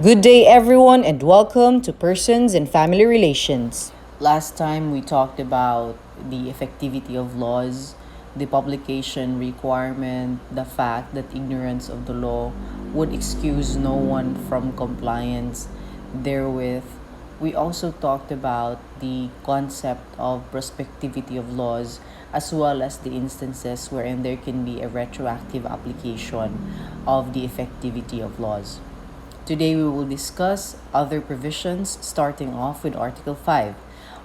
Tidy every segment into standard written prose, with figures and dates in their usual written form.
Good day, everyone, and welcome to Persons and Family Relations. Last time we talked about the effectivity of laws, the publication requirement, the fact that ignorance of the law would excuse no one from compliance therewith. We also talked about the concept of prospectivity of laws as well as the instances wherein there can be a retroactive application of the effectivity of laws. Today we will discuss other provisions starting off with Article 5.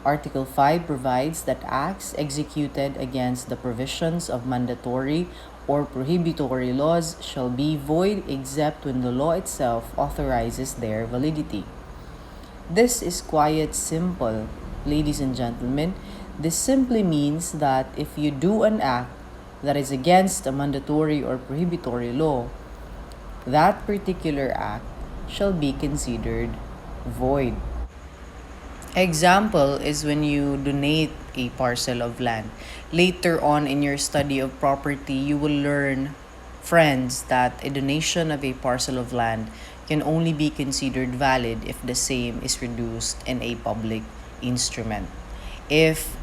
Article 5 provides that acts executed against the provisions of mandatory or prohibitory laws shall be void except when the law itself authorizes their validity. This is quite simple, ladies and gentlemen. This simply means that if you do an act that is against a mandatory or prohibitory law, that particular act shall be considered void. Example is when you donate a parcel of land. Later on in your study of property, you will learn, friends, that a donation of a parcel of land can only be considered valid if the same is reduced in a public instrument. If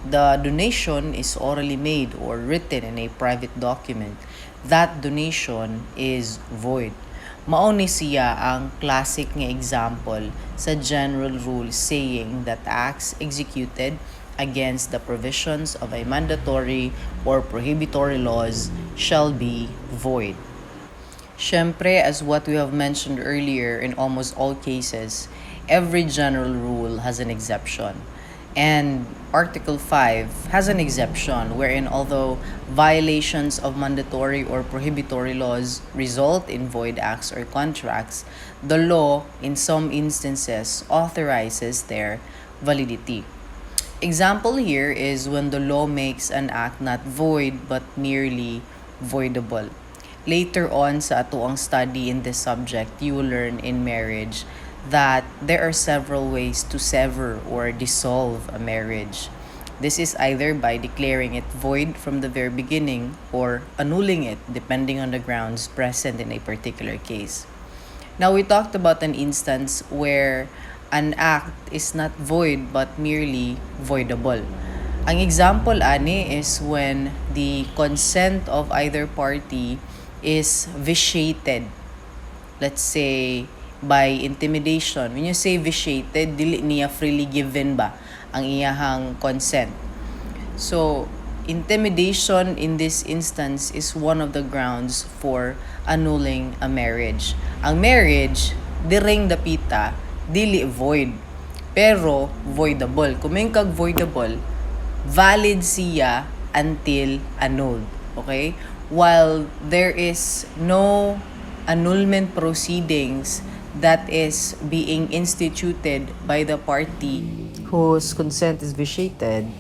the donation is orally made or written in a private document, that donation is void. Mao ni siya ang classic nga example sa general rule saying that acts executed against the provisions of a mandatory or prohibitory laws shall be void. Syempre, as what we have mentioned earlier, in almost all cases, every general rule has an exception. And Article 5 has an exception wherein although violations of mandatory or prohibitory laws result in void acts or contracts, the law in some instances authorizes their validity. Example here is when the law makes an act not void but merely voidable. Later on sa atoang study in this subject, you will learn in marriage that there are several ways to sever or dissolve a marriage. This is either by declaring it void from the very beginning or annulling it depending on the grounds present in a particular case. Now, we talked about an instance where an act is not void but merely voidable. Ang example ani is when the consent of either party is vitiated. Let's say by intimidation. When you say vitiated, dili niya freely given ba ang iyahang consent. So, intimidation in this instance is one of the grounds for annulling a marriage. Ang marriage, direng dapita, dili void, pero voidable. Kung may kag voidable, valid siya until annulled. Okay? While there is no annulment proceedings that is being instituted by the party whose consent is vitiated,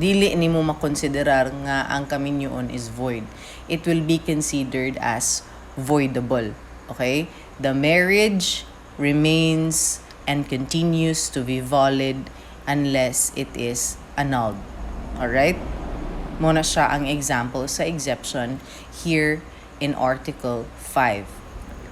dili nimo makonsiderar nga ang kaminyoon is void. It will be considered as voidable. Okay? The marriage remains and continues to be valid unless it is annulled. Alright? Muna siya ang example sa exception here in Article 5.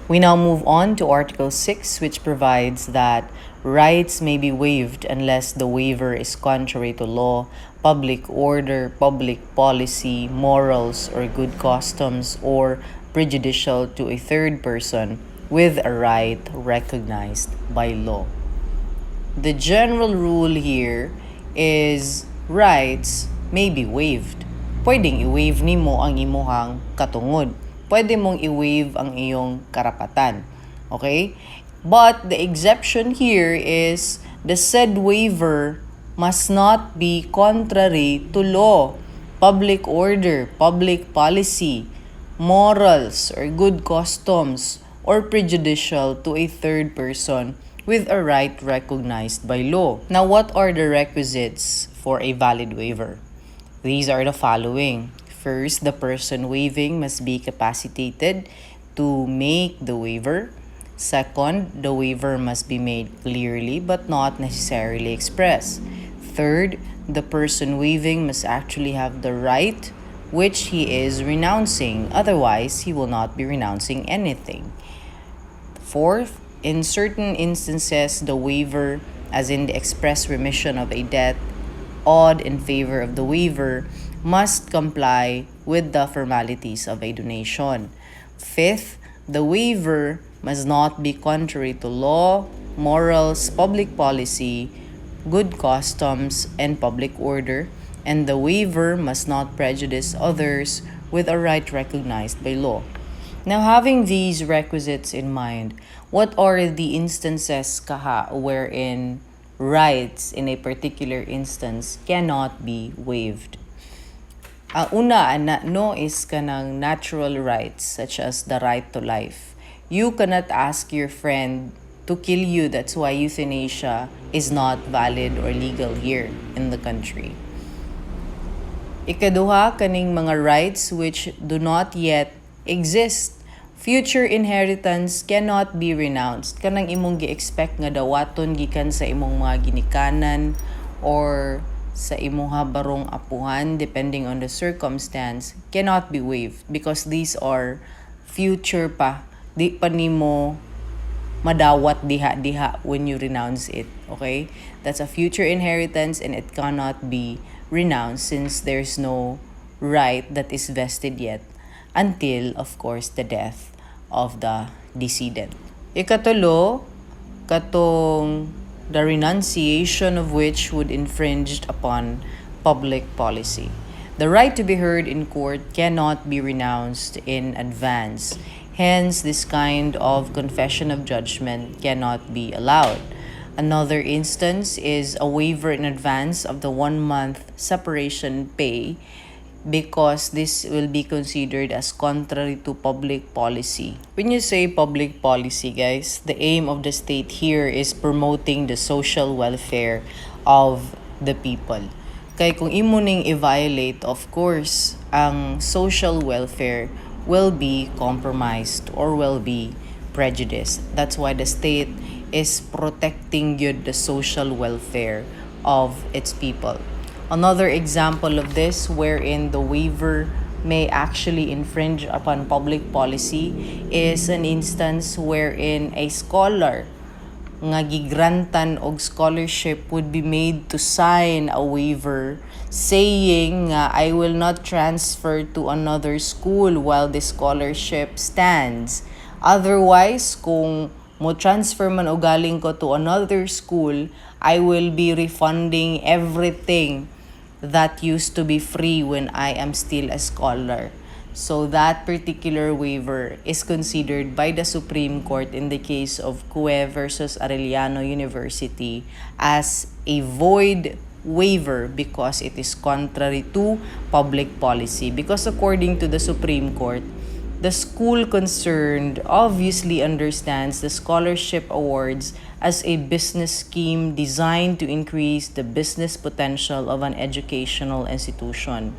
We now move on to Article 6, which provides that rights may be waived unless the waiver is contrary to law, public order, public policy, morals, or good customs, or prejudicial to a third person with a right recognized by law. The general rule here is rights may be waived. Pwedeng i-waive nimo ang imuhang katungod. Pwede mong i-waive ang iyong karapatan. Okay? But the exception here is the said waiver must not be contrary to law, public order, public policy, morals, or good customs, or prejudicial to a third person with a right recognized by law. Now, what are the requisites for a valid waiver? These are the following. First, the person waiving must be capacitated to make the waiver. Second, the waiver must be made clearly but not necessarily expressed. Third, the person waiving must actually have the right which he is renouncing. Otherwise, he will not be renouncing anything. Fourth, in certain instances, the waiver, as in the express remission of a debt, owed in favor of the waiver, must comply with the formalities of a donation. Fifth, the waiver must not be contrary to law, morals, public policy, good customs, and public order, and the waiver must not prejudice others with a right recognized by law. Now, having these requisites in mind, what are the instances wherein rights in a particular instance cannot be waived? Una no is kanang natural rights such as the right to life. You cannot ask your friend to kill you. That's why euthanasia is not valid or legal here in the country. Ikaduha, kaning mga rights which do not yet exist. Future inheritance cannot be renounced. Kanang imong gi-expect nga dawaton gikan sa imong mga ginikanan or sa imong habarong apuhan, depending on the circumstance, cannot be waived because these are future pa. Di pa nimo madawat diha when you renounce it. Okay? That's a future inheritance and it cannot be renounced since there's no right that is vested yet until, of course, the death of the decedent. Ikatulo, katong the renunciation of which would infringe upon public policy. The right to be heard in court cannot be renounced in advance. Hence, this kind of confession of judgment cannot be allowed. Another instance is a waiver in advance of the 1-month separation pay because this will be considered as contrary to public policy. When you say public policy, guys, the aim of the state here is promoting the social welfare of the people. Kaya kung imo ning i-violate, of course, ang social welfare will be compromised or will be prejudiced. That's why the state is protecting good the social welfare of its people. Another example of this wherein the waiver may actually infringe upon public policy is an instance wherein a scholar nga gigrantan og scholarship would be made to sign a waiver saying I will not transfer to another school while the scholarship stands. Otherwise, kung mo transfer man o galing ko to another school, I will be refunding everything that used to be free when I am still a scholar. So that particular waiver is considered by the Supreme Court in the case of Cue versus Arellano University as a void waiver because it is contrary to public policy. Because according to the Supreme Court, the school concerned obviously understands the scholarship awards as a business scheme designed to increase the business potential of an educational institution.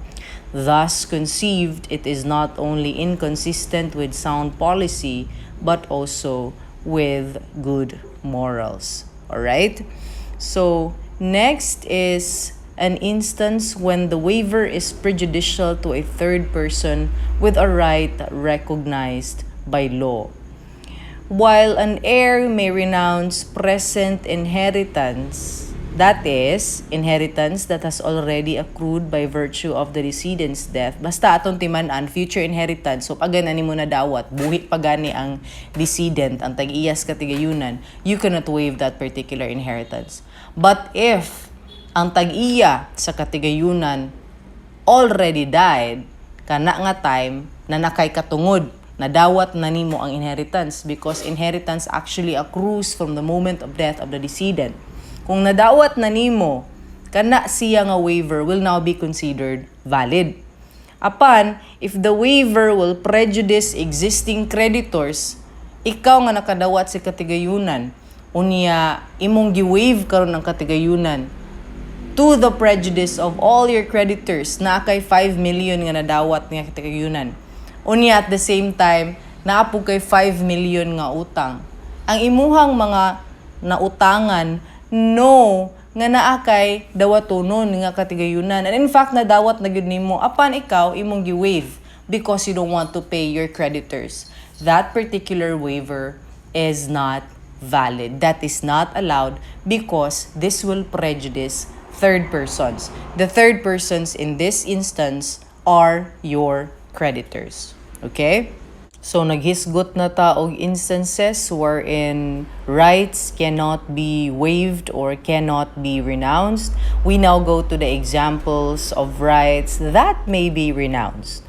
Thus conceived, it is not only inconsistent with sound policy, but also with good morals. Alright? So, next is an instance when the waiver is prejudicial to a third person with a right recognized by law. While an heir may renounce present inheritance, that is, inheritance that has already accrued by virtue of the decedent's death, basta atong timan-an, future inheritance, so pagana mo na dawat, buhi pagani ang decedent, ang tag-iyas katigayunan, you cannot waive that particular inheritance. But if ang tag-iya sa katigayunan already died, kana nga time na nakay katungod, nadawat na nimo ang inheritance because inheritance actually accrues from the moment of death of the decedent. Kung nadawat na nimo, kana siya nga waiver will now be considered valid. Apan, if the waiver will prejudice existing creditors, ikaw nga nakadawat sa katigayunan, unya imong gi-waive karon ang katigayunan, to the prejudice of all your creditors na kay 5 million nga nadawat nga katigayunan. Unya at the same time, naapog kay 5 million nga utang. Ang imuhang mga nautangan, no, nga naa kay dawatonon nga katigayunan. And in fact, nadawat na gyud nimo apan ikaw imong gi-waive because you don't want to pay your creditors. That particular waiver is not valid. That is not allowed because this will prejudice third persons. The third persons in this instance are your creditors. Okay? So, naghisgot na ta og instances wherein rights cannot be waived or cannot be renounced. We now go to the examples of rights that may be renounced.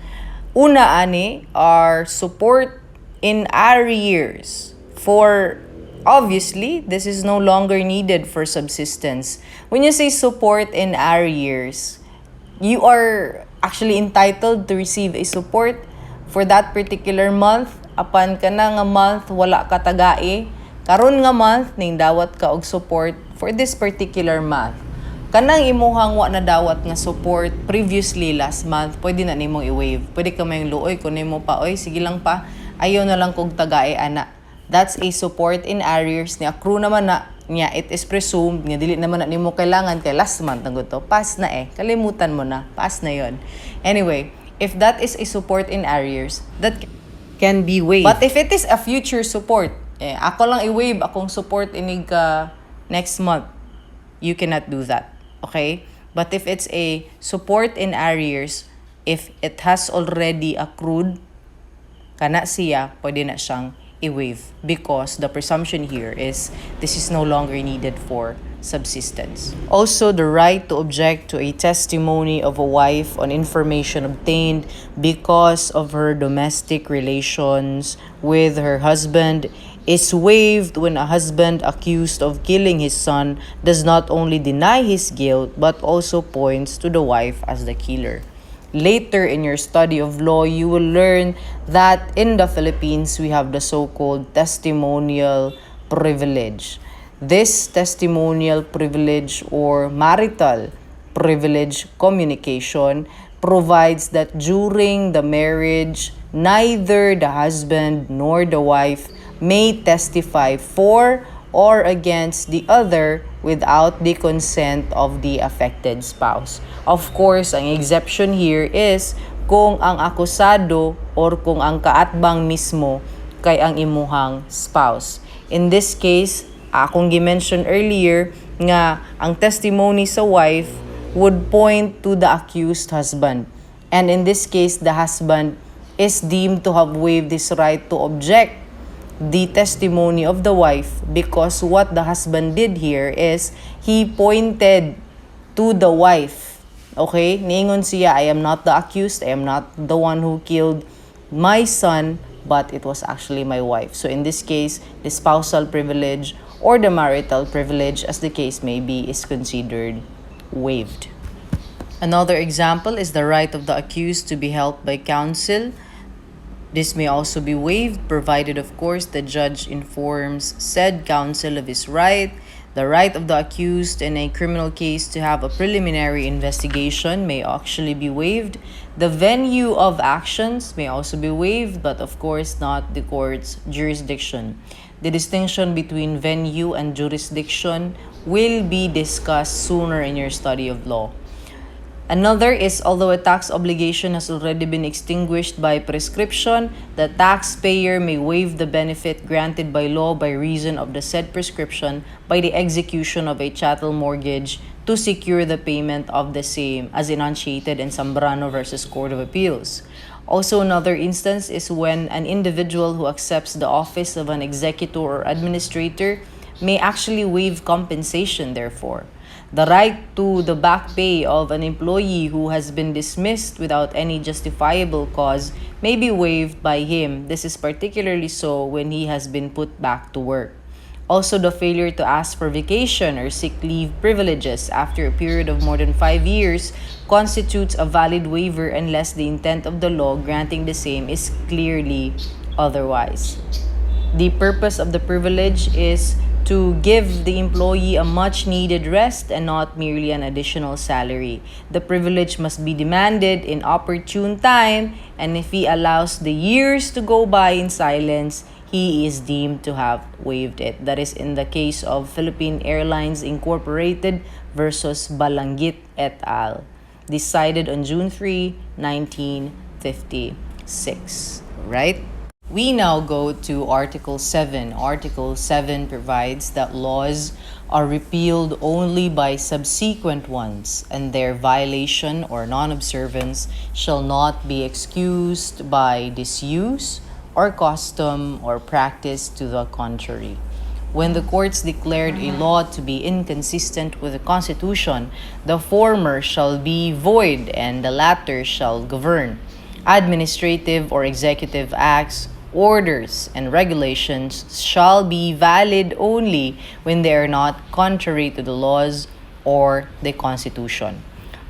Una ani are support in arrears. For obviously, this is no longer needed for subsistence. When you say support in arrears, you are actually entitled to receive a support for that particular month. Apan ka na nga month wala ka tagai, karon nga month ning dawat ka og support for this particular month. Kanang imuhang wa na dawat nga support previously last month, pwede na nimong i-waive. Pwede ka mayong luoy kun nimo pa, oy sige lang pa, ayaw na lang kog tagai ana. That's a support in arrears ni accrue naman na niya. It is presumed nga dili naman na nimo kailangan kay last month ang to. Pass na kalimutan mo na, pass na yon. Anyway, if that is a support in arrears, that can be waived. But if it is a future support, ako lang i-waive akong support inig next month, you cannot do that. Okay? But if it's a support in arrears, if it has already accrued, kana siya, pwede na siyang i-waive because the presumption here is this is no longer needed for subsistence. Also, the right to object to a testimony of a wife on information obtained because of her domestic relations with her husband is waived when a husband accused of killing his son does not only deny his guilt but also points to the wife as the killer. Later in your study of law, you will learn that in the Philippines, we have the so-called testimonial privilege. This testimonial privilege or marital privilege communication provides that during the marriage, neither the husband nor the wife may testify for or against the other without the consent of the affected spouse. Of course, ang exception here is kung ang akusado or kung ang kaatbang mismo kay ang imuhang spouse. In this case, akong gi-mention earlier nga ang testimony sa wife would point to the accused husband. And in this case, the husband is deemed to have waived his right to object the testimony of the wife because what the husband did here is he pointed to the wife. Okay? Niingon siya, I am not the accused, I am not the one who killed my son, but it was actually my wife. So in this case, the spousal privilege or the marital privilege, as the case may be, is considered waived. Another example is the right of the accused to be helped by counsel. This may also be waived, provided, of course, the judge informs said counsel of his right. The right of the accused in a criminal case to have a preliminary investigation may actually be waived. The venue of actions may also be waived, but of course not the court's jurisdiction. The distinction between venue and jurisdiction will be discussed sooner in your study of law. Another is, although a tax obligation has already been extinguished by prescription, the taxpayer may waive the benefit granted by law by reason of the said prescription by the execution of a chattel mortgage to secure the payment of the same, as enunciated in Zambrano versus Court of Appeals. Also, another instance is when an individual who accepts the office of an executor or administrator may actually waive compensation, therefore. The right to the back pay of an employee who has been dismissed without any justifiable cause may be waived by him. This is particularly so when he has been put back to work. Also, the failure to ask for vacation or sick leave privileges after a period of more than 5 years constitutes a valid waiver unless the intent of the law granting the same is clearly otherwise. The purpose of the privilege is to give the employee a much-needed rest and not merely an additional salary. The privilege must be demanded in opportune time, and if he allows the years to go by in silence, he is deemed to have waived it. That is in the case of Philippine Airlines Incorporated versus Balangit et al., decided on June 3, 1956. Right? We now go to Article 7. Article 7 provides that laws are repealed only by subsequent ones, and their violation or non-observance shall not be excused by disuse or custom or practice to the contrary. When the courts declared a law to be inconsistent with the Constitution, the former shall be void and the latter shall govern. Administrative or executive acts, orders, and regulations shall be valid only when they are not contrary to the laws or the Constitution.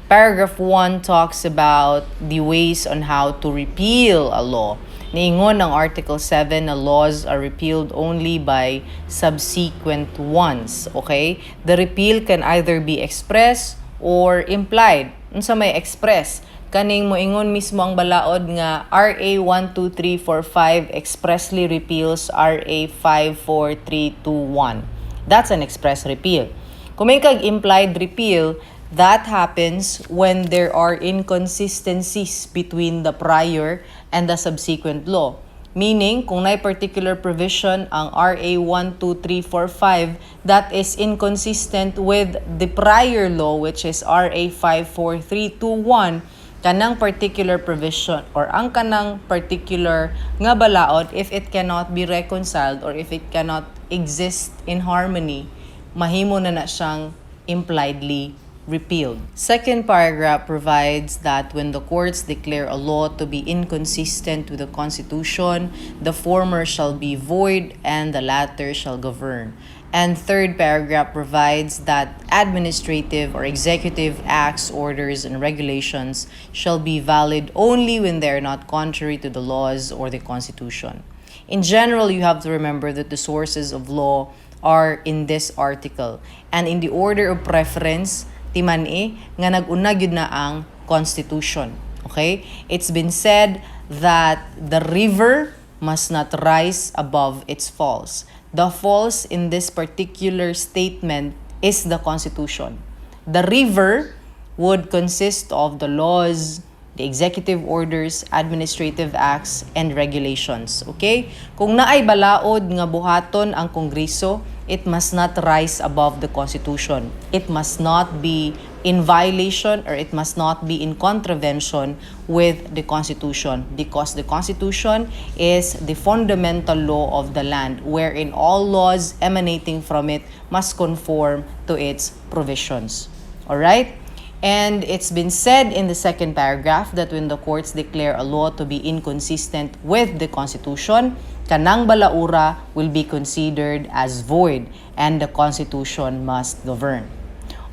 Paragraph 1 talks about the ways on how to repeal a law. Niingon ng Article 7 na laws are repealed only by subsequent ones. Okay? The repeal can either be express or implied. Unsa may express? Kaning moingon mismo ang balaod nga RA 12345 expressly repeals RA 54321. That's an express repeal. Kung may kag implied repeal, that happens when there are inconsistencies between the prior and the subsequent law. Meaning, kung may particular provision ang RA 12345 that is inconsistent with the prior law, which is RA 54321, kanang particular provision or ang kanang particular nga balaod, if it cannot be reconciled or if it cannot exist in harmony, mahimo na siyang impliedly repealed. Second paragraph provides that when the courts declare a law to be inconsistent with the Constitution, the former shall be void and the latter shall govern. And third paragraph provides that administrative or executive acts, orders, and regulations shall be valid only when they are not contrary to the laws or the Constitution. In general, you have to remember that the sources of law are in this article. And in the order of preference, timani nga nag-una gyud na ang Constitution. Okay? It's been said that the river must not rise above its falls. The falls in this particular statement is the Constitution. The river would consist of the laws, the executive orders, administrative acts, and regulations. Okay? Kung naay balaod nga buhaton ang Kongreso, it must not rise above the Constitution. It must not be in violation or it must not be in contravention with the Constitution, because the Constitution is the fundamental law of the land, wherein all laws emanating from it must conform to its provisions. Alright? And it's been said in the second paragraph that when the courts declare a law to be inconsistent with the Constitution, kanang balaura will be considered as void and the Constitution must govern.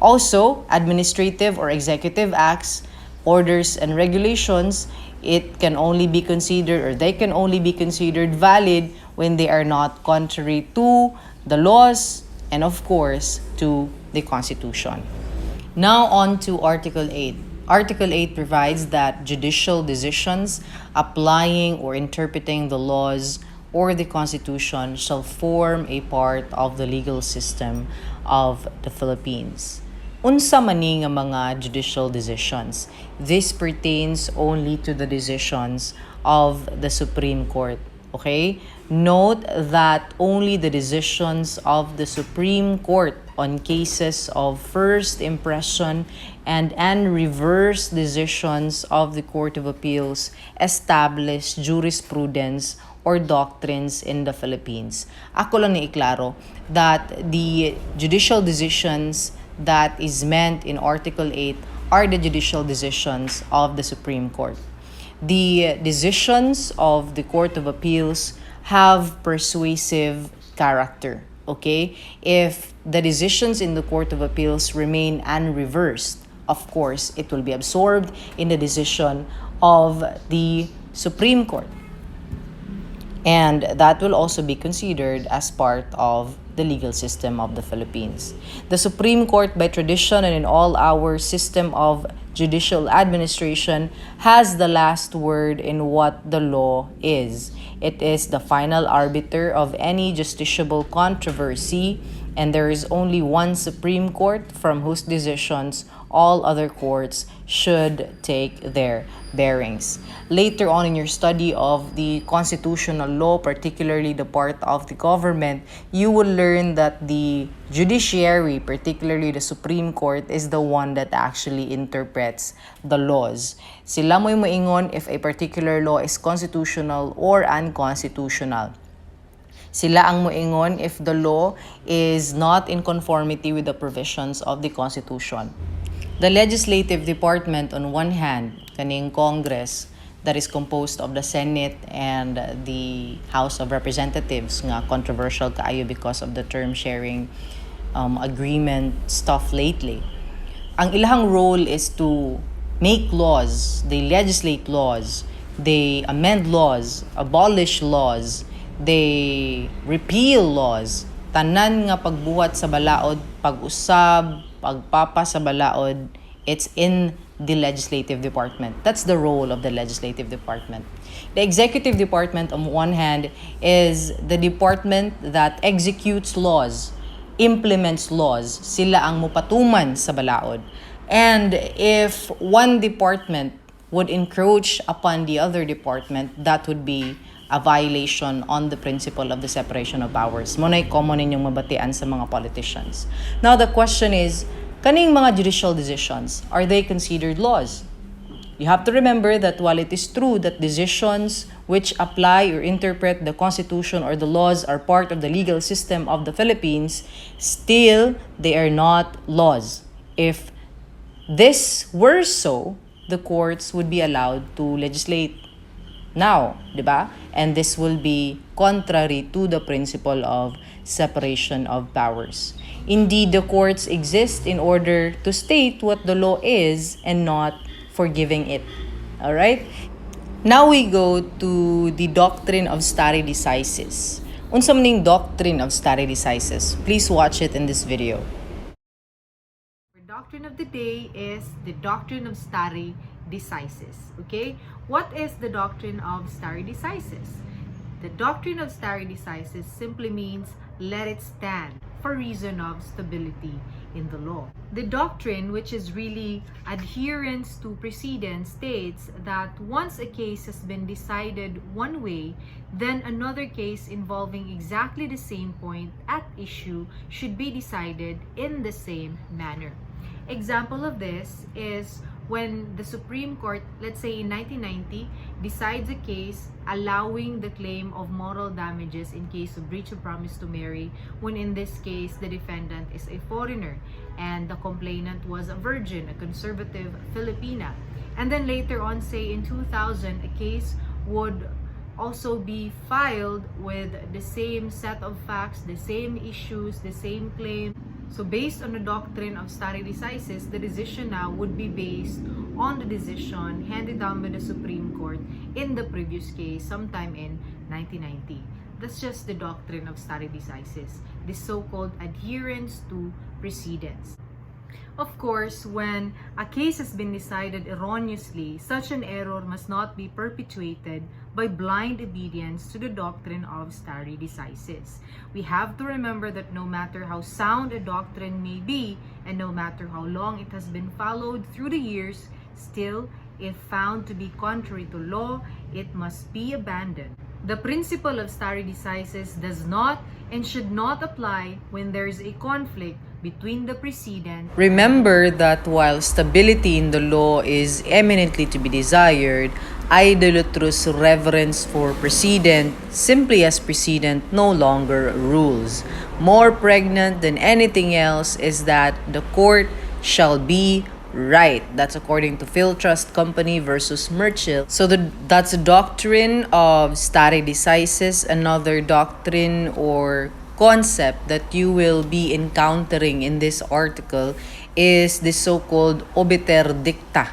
Also, administrative or executive acts, orders, and regulations, it can only be considered or they can only be considered valid when they are not contrary to the laws and of course to the Constitution. Now on to Article 8. Article 8 provides that judicial decisions applying or interpreting the laws or the Constitution shall form a part of the legal system of the Philippines. Unsa mani nga mga judicial decisions? This pertains only to the decisions of the Supreme Court. Okay? Note that only the decisions of the Supreme Court on cases of first impression and reverse decisions of the Court of Appeals establish jurisprudence or doctrines in the Philippines. Ako lang iklaro that the judicial decisions that is meant in Article 8 are the judicial decisions of the Supreme Court. The decisions of the Court of Appeals have persuasive character. Okay? If the decisions in the Court of Appeals remain unreversed, of course, it will be absorbed in the decision of the Supreme Court. And that will also be considered as part of the legal system of the Philippines. The Supreme Court, by tradition and in all our system of judicial administration, has the last word in what the law is. It is the final arbiter of any justiciable controversy, and there is only one Supreme Court from whose decisions all other courts should take their bearings. Later on in your study of the constitutional law, particularly the part of the government, you will learn that the judiciary, particularly the Supreme Court, is the one that actually interprets the laws. Sila mo'y moingon if a particular law is constitutional or unconstitutional. Sila ang moingon if the law is not in conformity with the provisions of the Constitution. The legislative department, on one hand, kaning Congress, that is composed of the Senate and the House of Representatives, nga controversial kaayo because of the term sharing agreement stuff lately. Ang ilang role is to make laws, they legislate laws, they amend laws, abolish laws, they repeal laws. Tanan nga pagbuhat sa balaod, pag-usab, pagpapa sa balaod, it's in the legislative department. That's the role of the legislative department. The executive department, on one hand, is the department that executes laws, implements laws. Sila ang mupatuman sa balaod. And if one department would encroach upon the other department, that would be a violation on the principle of the separation of powers. Muna'y common ninyong mabatian sa mga politicians. Now the question is, kaning mga judicial decisions, are they considered laws? You have to remember that while it is true that decisions which apply or interpret the Constitution or the laws are part of the legal system of the Philippines, still they are not laws. If this were so, the courts would be allowed to legislate now, di ba? And this will be contrary to the principle of separation of powers. Indeed, the courts exist in order to state what the law is and not forgiving it. All right? Now we go to the doctrine of stare decisis. Unsa man ning doctrine of stare decisis? Please watch it in this video. Our doctrine of the day is the doctrine of stare decisis. Okay? What is the doctrine of stare decisis? The doctrine of stare decisis simply means let it stand for reason of stability in the law. The doctrine, which is really adherence to precedence, states that once a case has been decided one way, then another case involving exactly the same point at issue should be decided in the same manner. Example of this is when the Supreme Court, let's say in 1990, decides a case allowing the claim of moral damages in case of breach of promise to marry, when in this case the defendant is a foreigner and the complainant was a virgin, a conservative Filipina. And then later on, say in 2000, a case would also be filed with the same set of facts, the same issues, the same claim. So based on the doctrine of stare decisis, the decision now would be based on the decision handed down by the Supreme Court in the previous case sometime in 1990. That's just the doctrine of stare decisis, the so-called adherence to precedence. Of course, when a case has been decided erroneously, such an error must not be perpetuated by blind obedience to the doctrine of stare decisis. We have to remember that no matter how sound a doctrine may be, and no matter how long it has been followed through the years, still, if found to be contrary to law, it must be abandoned. The principle of stare decisis does not and should not apply when there is a conflict between the precedent. Remember that while stability in the law is eminently to be desired, idolatrous reverence for precedent, simply as precedent, no longer rules. More pregnant than anything else is that the court shall be right. That's according to Phil Trust Company versus Merchill. So that's the doctrine of stare decisis. Another doctrine or concept that you will be encountering in this article is the so-called obiter dicta,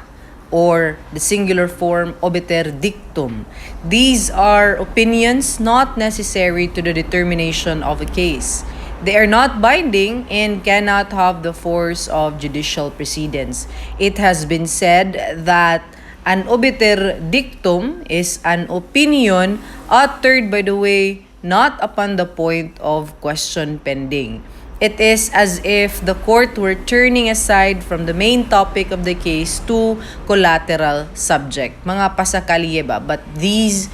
or the singular form obiter dictum. These are opinions not necessary to the determination of a case. They are not binding and cannot have the force of judicial precedence. It has been said that an obiter dictum is an opinion uttered, by the way, not upon the point of question pending. It is as if the court were turning aside from the main topic of the case to collateral subject. Mga pasakaliye ba? But these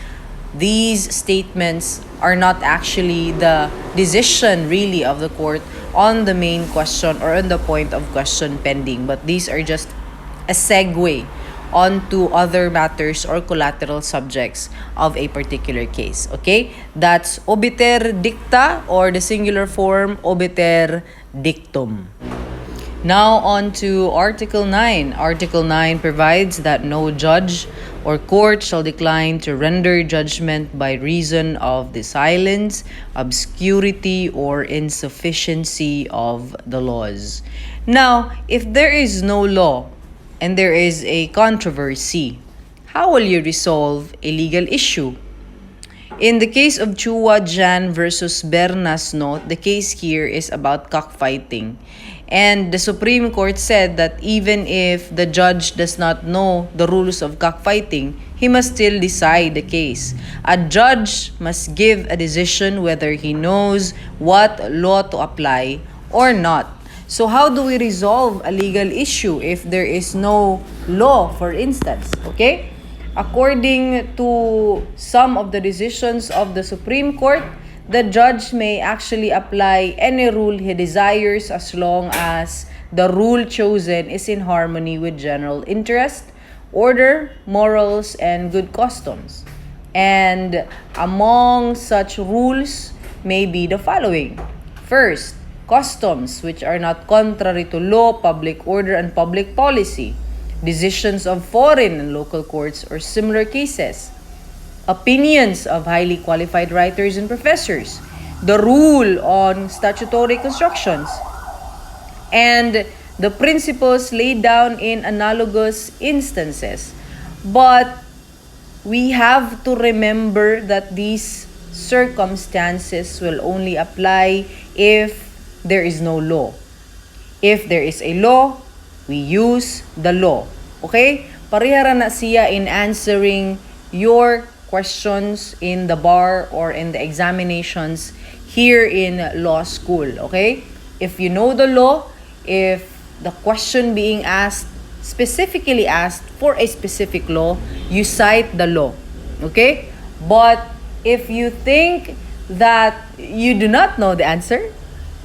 statements are not actually the decision really of the court on the main question or on the point of question pending. But these are just a segue onto other matters or collateral subjects of a particular case. Okay? That's obiter dicta, or the singular form obiter dictum. Now on to Article 9. Article 9 provides that no judge or court shall decline to render judgment by reason of the silence, obscurity, or insufficiency of the laws. Now, if there is no law and there is a controversy, how will you resolve a legal issue? In the case of Chua Jan versus Bernasno, the case here is about cockfighting. And the Supreme Court said that even if the judge does not know the rules of cockfighting, he must still decide the case. A judge must give a decision whether he knows what law to apply or not. So how do we resolve a legal issue if there is no law, for instance? Okay? According to some of the decisions of the Supreme Court, the judge may actually apply any rule he desires as long as the rule chosen is in harmony with general interest, order, morals, and good customs. And among such rules may be the following. First, customs which are not contrary to law, public order, and public policy. Decisions of foreign and local courts or similar cases. Opinions of highly qualified writers and professors, the rule on statutory constructions, and the principles laid down in analogous instances. But we have to remember that these circumstances will only apply if there is no law. If there is a law, we use the law. Okay? Parehara na siya in answering your questions in the bar or in the examinations here in law school. Okay? If you know the law, if the question being asked, specifically asked for a specific law, you cite the law. Okay? But if you think that you do not know the answer,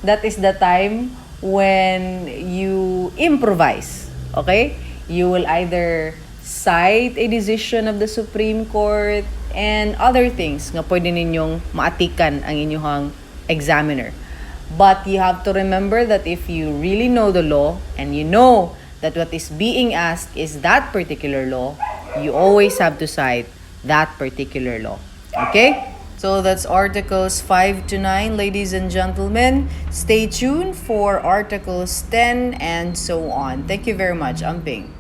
that is the time when you improvise. Okay? You will either cite a decision of the Supreme Court and other things nga pwede ninyong maatikan ang inyong examiner. But you have to remember that if you really know the law and you know that what is being asked is that particular law, you always have to cite that particular law. Okay? So that's Articles 5 to 9, ladies and gentlemen. Stay tuned for Articles 10 and so on. Thank you very much. Amping.